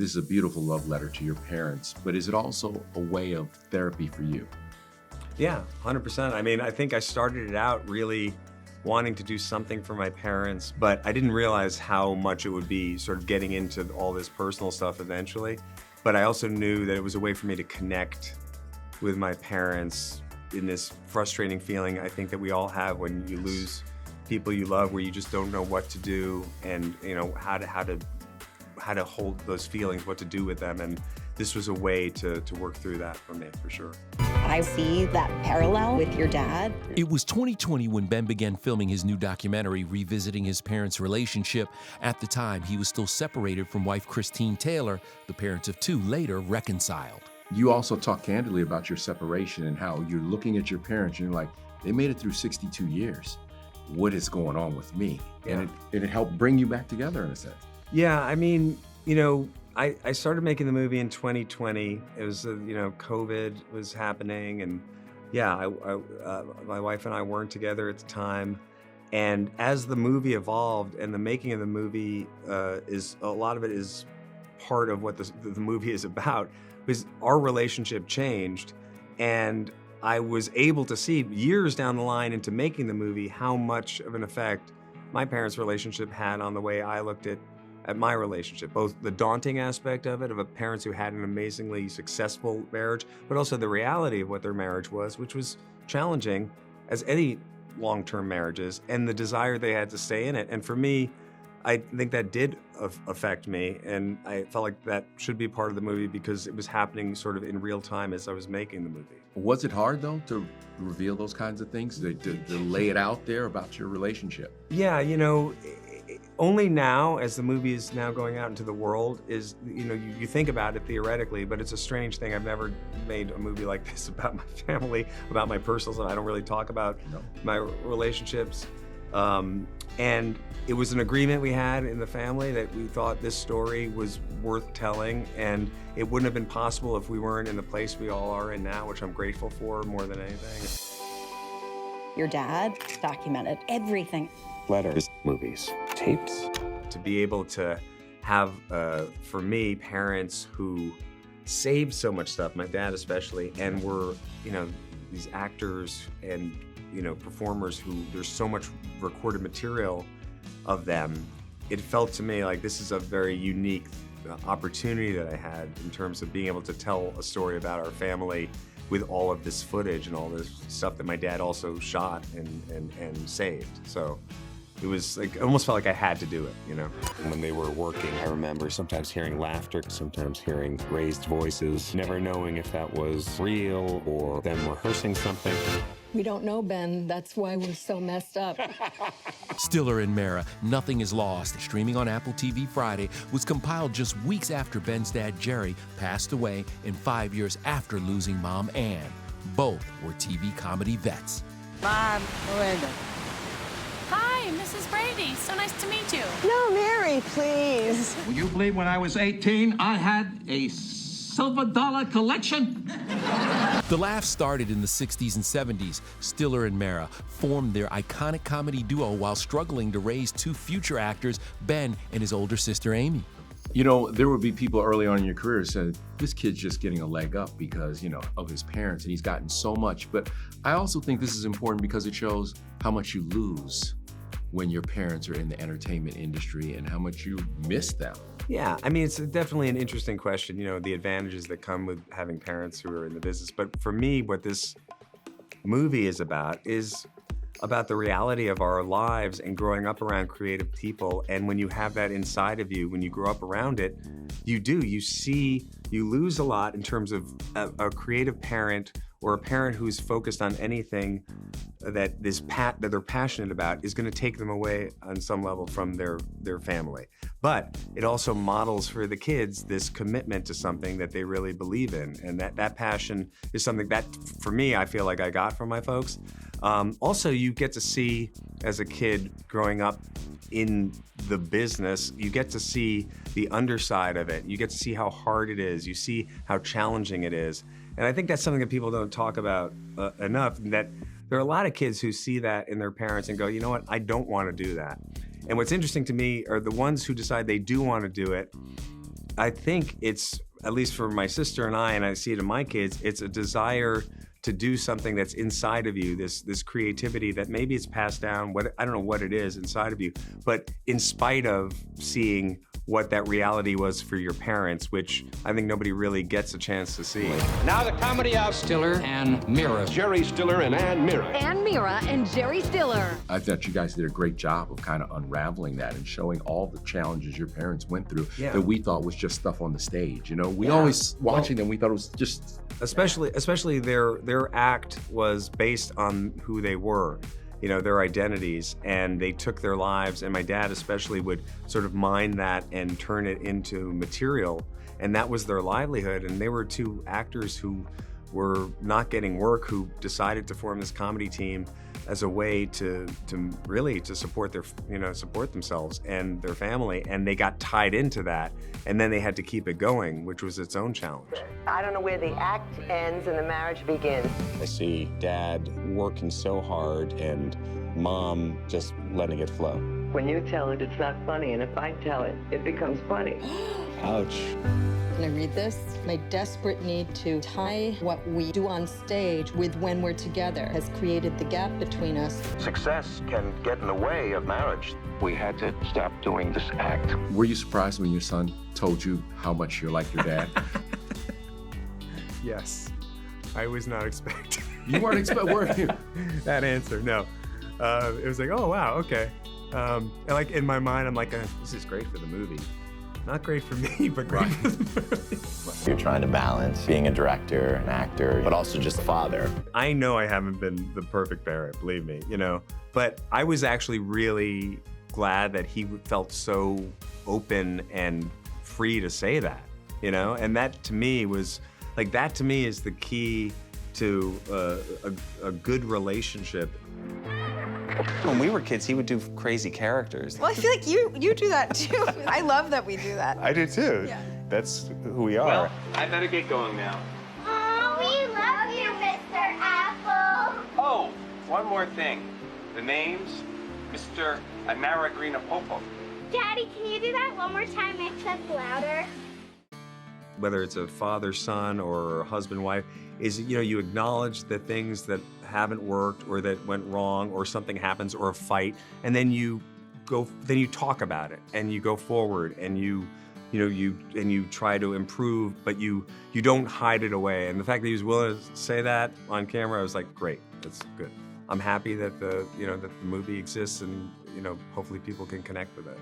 This is a beautiful love letter to your parents, but is it also a way of therapy for you? Yeah, 100%. I mean, I think I started it out really wanting to do something for my parents, but I didn't realize how much it would be sort of getting into all this personal stuff eventually. But I also knew that it was a way for me to connect with my parents in this frustrating feeling I think that we all have when you lose people you love, where you just don't know what to do and how to hold those feelings, what to do with them. And this was a way to work through that for me, for sure. I see that parallel with your dad. It was 2020 when Ben began filming his new documentary revisiting his parents' relationship. At the time, he was still separated from wife Christine Taylor. The parents of two later reconciled. You also talk candidly about your separation and how you're looking at your parents and you're like, they made it through 62 years. What is going on with me? Yeah. And it helped bring you back together in a sense. Yeah, I mean, I started making the movie in 2020. It was, COVID was happening, and yeah, my wife and I weren't together at the time. And as the movie evolved, and the making of the movie is a lot of it is part of what the movie is about, because our relationship changed, and I was able to see years down the line into making the movie how much of an effect my parents' relationship had on the way I looked at my relationship, both the daunting aspect of it, of a parents who had an amazingly successful marriage, but also the reality of what their marriage was, which was challenging as any long-term marriages, and the desire they had to stay in it. And for me, I think that did affect me, and I felt like that should be part of the movie because it was happening sort of in real time as I was making the movie. Was it hard though to reveal those kinds of things, to lay it out there about your relationship? Yeah, only now, as the movie is now going out into the world, is, you think about it theoretically, but it's a strange thing. I've never made a movie like this about my family, about my personal stuff. I don't really talk about my relationships. And it was an agreement we had in the family that we thought this story was worth telling, and it wouldn't have been possible if we weren't in the place we all are in now, which I'm grateful for more than anything. Your dad documented everything. Letters, movies, tapes. To be able to have, for me, parents who saved so much stuff, my dad especially, and were, these actors and, performers who there's so much recorded material of them, it felt to me like this is a very unique opportunity that I had in terms of being able to tell a story about our family with all of this footage and all this stuff that my dad also shot and saved. So it was like, I almost felt like I had to do it, When they were working, I remember sometimes hearing laughter, sometimes hearing raised voices, never knowing if that was real or them rehearsing something. We don't know, Ben. That's why we're so messed up. Stiller and Meara, Nothing is Lost, streaming on Apple TV Friday, was compiled just weeks after Ben's dad, Jerry, passed away and 5 years after losing mom, Ann. Both were TV comedy vets. Mom, Melinda. Hi, Mrs. Brady. So nice to meet you. No, Mary, please. Will you believe when I was 18, I had a silver dollar collection? The laugh started in the 60s and 70s. Stiller and Meara formed their iconic comedy duo while struggling to raise two future actors, Ben and his older sister, Amy. There would be people early on in your career who said, this kid's just getting a leg up because, of his parents, and he's gotten so much. But I also think this is important because it shows how much you lose when your parents are in the entertainment industry and how much you miss them. Yeah, I mean, it's definitely an interesting question, the advantages that come with having parents who are in the business. But for me, what this movie is about the reality of our lives and growing up around creative people. And when you have that inside of you, when you grow up around it, you lose a lot in terms of a creative parent or a parent who's focused on anything that they're passionate about is going to take them away on some level from their family. But it also models for the kids this commitment to something that they really believe in, and that passion is something that, for me, I feel like I got from my folks. Also, you get to see, as a kid growing up in the business, you get to see the underside of it. You get to see how hard it is. You see how challenging it is. And I think that's something that people don't talk about enough, that there are a lot of kids who see that in their parents and go, you know what, I don't want to do that. And what's interesting to me are the ones who decide they do want to do it. I think it's, at least for my sister and I see it in my kids, it's a desire to do something that's inside of you, this creativity that maybe it's passed down, I don't know what it is inside of you, but in spite of seeing what that reality was for your parents, which I think nobody really gets a chance to see. Now the comedy of Stiller and Meara. Jerry Stiller and Meara. And Meara and Jerry Stiller. I thought you guys did a great job of kind of unraveling that and showing all the challenges your parents went through that we thought was just stuff on the stage. You know, we always, watching them, we thought it was just... Especially their act was based on who they were, you know, their identities, and they took their lives, and my dad especially would sort of mine that and turn it into material, and that was their livelihood. And they were two actors who were not getting work, who decided to form this comedy team as a way to really support their, support themselves and their family, and they got tied into that, and then they had to keep it going, which was its own challenge. I don't know where the act ends and the marriage begins. I see Dad working so hard and Mom just letting it flow. When you tell it, it's not funny, and if I tell it, it becomes funny. Ouch. Can I read this? My desperate need to tie what we do on stage with when we're together has created the gap between us. Success can get in the way of marriage. We had to stop doing this act. Were you surprised when your son told you how much you're like your dad? Yes, I was not expecting. You weren't expecting, were you? That answer, no. It was like, oh wow, okay. And like in my mind, I'm like, this is great for the movie. Not great for me, but great for the movie. You're trying to balance being a director, an actor, but also just a father. I know I haven't been the perfect parent, believe me, but I was actually really glad that he felt so open and free to say that, and that to me was, like, that to me is the key to a good relationship. When we were kids, he would do crazy characters. Well, I feel like you do that too. I love that we do that. I do too. Yeah. That's who we are. Well, I better get going now. Oh, we love you, Mr. Apple. Oh, one more thing. The name's Mr. Meara Popo. Daddy, can you do that one more time except louder? Whether it's a father, son, or husband, wife, is, you acknowledge the things that haven't worked or that went wrong, or something happens, or a fight, and then you talk about it, and you go forward, and you try to improve, but you don't hide it away. And the fact that he was willing to say that on camera, I was like, great, that's good. I'm happy that the movie exists, and hopefully people can connect with it.